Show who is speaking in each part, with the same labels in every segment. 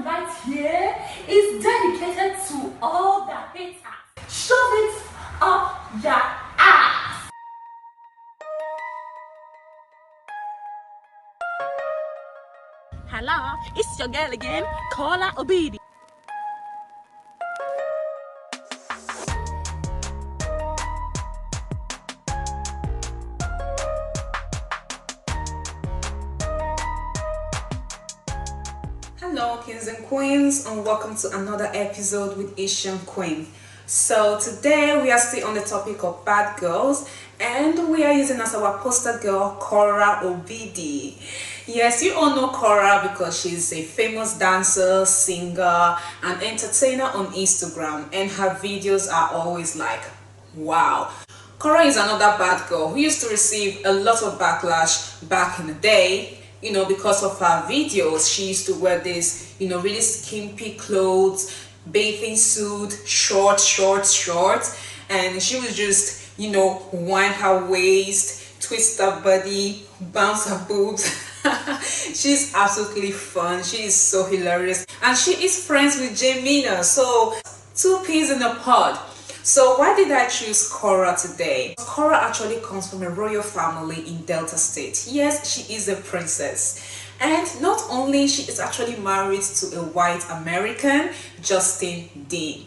Speaker 1: right here is dedicated to all the haters. Shove it up your ass. Hello, it's your girl again, Korra Obidi.
Speaker 2: Hello kings and queens, and welcome to another episode with Asian Queen. So today we are still on the topic of bad girls, and we are using as our poster girl Korra Obidi. Yes, you all know Korra because she's a famous dancer, singer and entertainer on Instagram, and her videos are always like wow. Korra is another bad girl who used to receive a lot of backlash back in the day, because of her videos. She used to wear this, really skimpy clothes, bathing suit, short, and she was just, wind her waist, twist her body, bounce her boobs. She's absolutely fun. She is so hilarious, and she is friends with Jamina. So two peas in a pod. So why did I choose Korra today? Korra actually comes from a royal family in Delta State. Yes, she is a princess. And not only she is actually married to a white American, Justin Dean.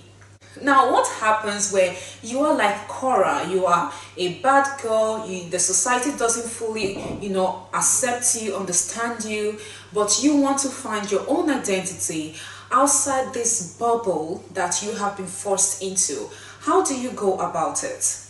Speaker 2: Now, what happens where you are like Korra, you are a bad girl, the society doesn't fully, accept you, understand you, but you want to find your own identity outside this bubble that you have been forced into. How do you go about it?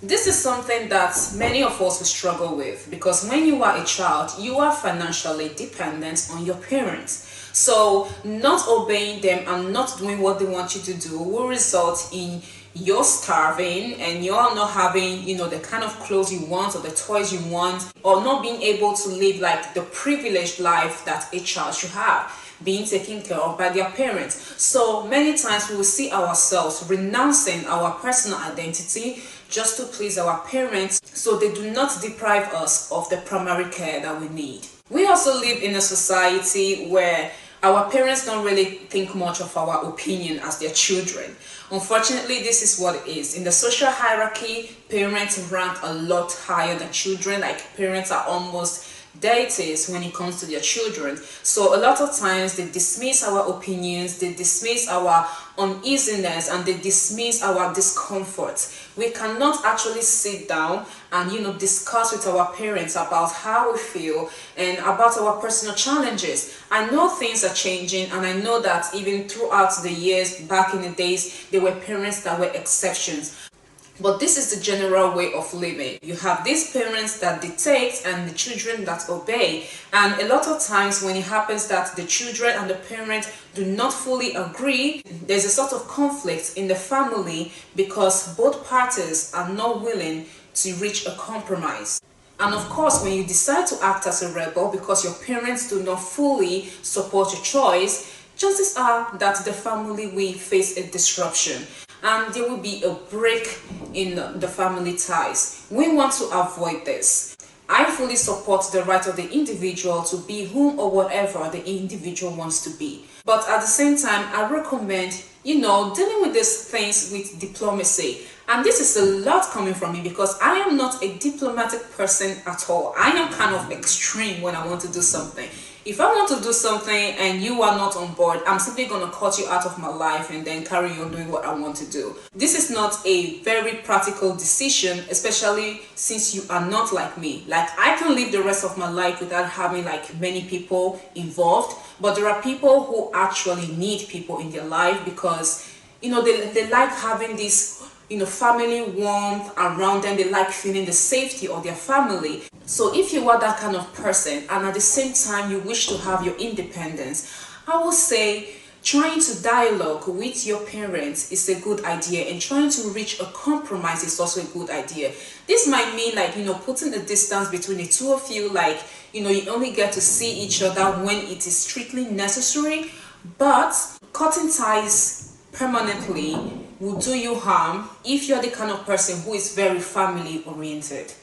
Speaker 2: This is something that many of us will struggle with, because when you are a child, you are financially dependent on your parents. So not obeying them and not doing what they want you to do will result in you're starving and you're not having, the kind of clothes you want or the toys you want, or not being able to live like the privileged life that a child should have, being taken care of by their parents. So many times we will see ourselves renouncing our personal identity just to please our parents, so they do not deprive us of the primary care that we need. We also live in a society where our parents don't really think much of our opinion as their children. Unfortunately, this is what it is. In the social hierarchy, parents rank a lot higher than children. Like, parents are almost deities when it comes to their children. So a lot of times they dismiss our opinions, they dismiss our uneasiness, and they dismiss our discomfort. We cannot actually sit down and discuss with our parents about how we feel and about our personal challenges. I know things are changing, and I know that even throughout the years back in the days, there were parents that were exceptions. But this is the general way of living. You have these parents that dictate and the children that obey. And a lot of times when it happens that the children and the parents do not fully agree, there's a sort of conflict in the family because both parties are not willing to reach a compromise. And of course, when you decide to act as a rebel because your parents do not fully support your choice, chances are that the family will face a disruption and there will be a break in the family ties. We want to avoid this. I fully support the right of the individual to be whom or whatever the individual wants to be. But at the same time, I recommend, dealing with these things with diplomacy. And this is a lot coming from me because I am not a diplomatic person at all. I am kind of extreme when I want to do something. If I want to do something and you are not on board, I'm simply going to cut you out of my life and then carry on doing what I want to do. This is not a very practical decision, especially since you are not like me. Like, I can live the rest of my life without having like many people involved, but there are people who actually need people in their life because, they like having this family warmth around them. They like feeling the safety of their family. So if you are that kind of person and at the same time you wish to have your independence, I would say trying to dialogue with your parents is a good idea, and trying to reach a compromise is also a good idea. This might mean like, putting a distance between the two of you, like, you only get to see each other when it is strictly necessary, but cutting ties permanently will do you harm if you're the kind of person who is very family oriented.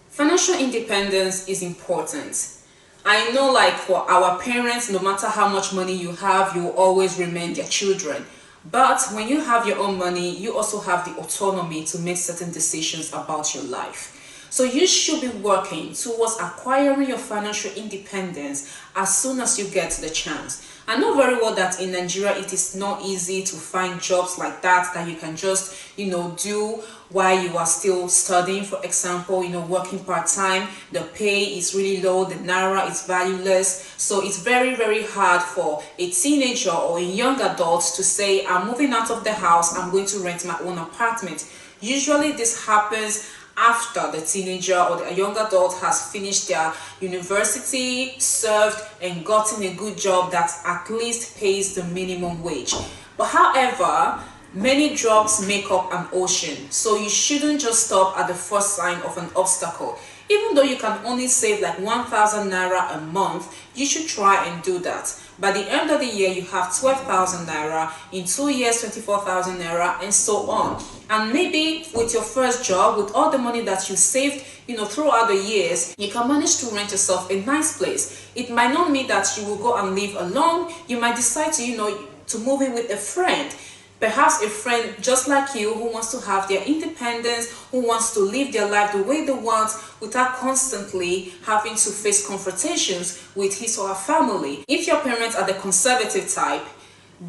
Speaker 2: Financial independence is important. I know, like, for our parents, no matter how much money you have, you will always remain their children. But when you have your own money, you also have the autonomy to make certain decisions about your life. So you should be working towards acquiring your financial independence as soon as you get the chance. I know very well that in Nigeria it is not easy to find jobs like that you can just, do while you are still studying. For example, working part-time, the pay is really low, the naira is valueless. So it's very, very hard for a teenager or a young adult to say, I'm moving out of the house, I'm going to rent my own apartment. Usually this happens after the teenager or the young adult has finished their university, served, and gotten a good job that at least pays the minimum wage. But however, many jobs make up an ocean, so you shouldn't just stop at the first sign of an obstacle. Even though you can only save like 1,000 naira a month, you should try and do that. By the end of the year, you have 12,000 naira, in 2 years, 24,000 naira, and so on. And maybe with your first job, with all the money that you saved, throughout the years, you can manage to rent yourself a nice place. It might not mean that you will go and live alone. You might decide to move in with a friend. Perhaps a friend just like you who wants to have their independence, who wants to live their life the way they want without constantly having to face confrontations with his or her family. If your parents are the conservative type,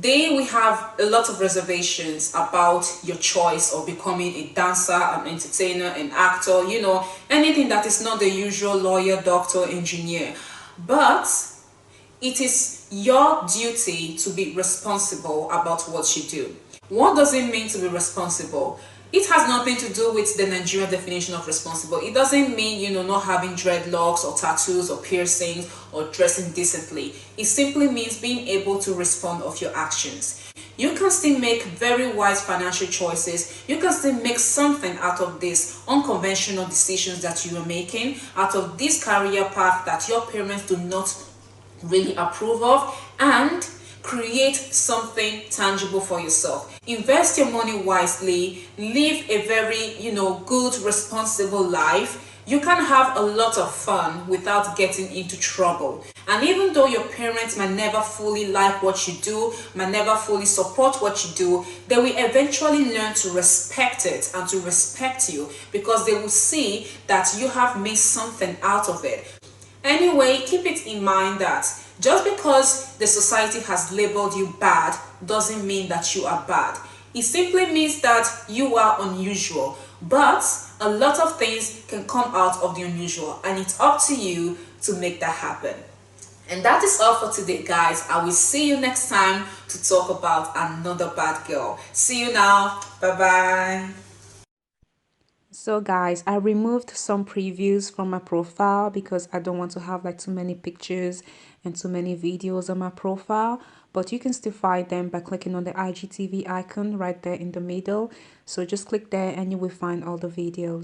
Speaker 2: they will have a lot of reservations about your choice of becoming a dancer, an entertainer, an actor, anything that is not the usual lawyer, doctor, engineer. But it is your duty to be responsible about what you do. What does it mean to be responsible? It has nothing to do with the Nigerian definition of responsible. It doesn't mean, not having dreadlocks or tattoos or piercings or dressing decently. It simply means being able to respond of your actions. You can still make very wise financial choices. You can still make something out of these unconventional decisions that you are making, out of this career path that your parents do not really approve of, and create something tangible for yourself. Invest your money wisely, live a very, good, responsible life. You can have a lot of fun without getting into trouble. And even though your parents might never fully like what you do, might never fully support what you do, they will eventually learn to respect it and to respect you, because they will see that you have made something out of it. Anyway, keep it in mind that just because the society has labeled you bad doesn't mean that you are bad. It simply means that you are unusual. But a lot of things can come out of the unusual, and it's up to you to make that happen. And that is all for today, guys. I will see you next time to talk about another bad girl. See you now. Bye bye. So guys, I removed some previews from my profile because I don't want to have like too many pictures and too many videos on my profile, but you can still find them by clicking on the IGTV icon right there in the middle. So just click there and you will find all the videos.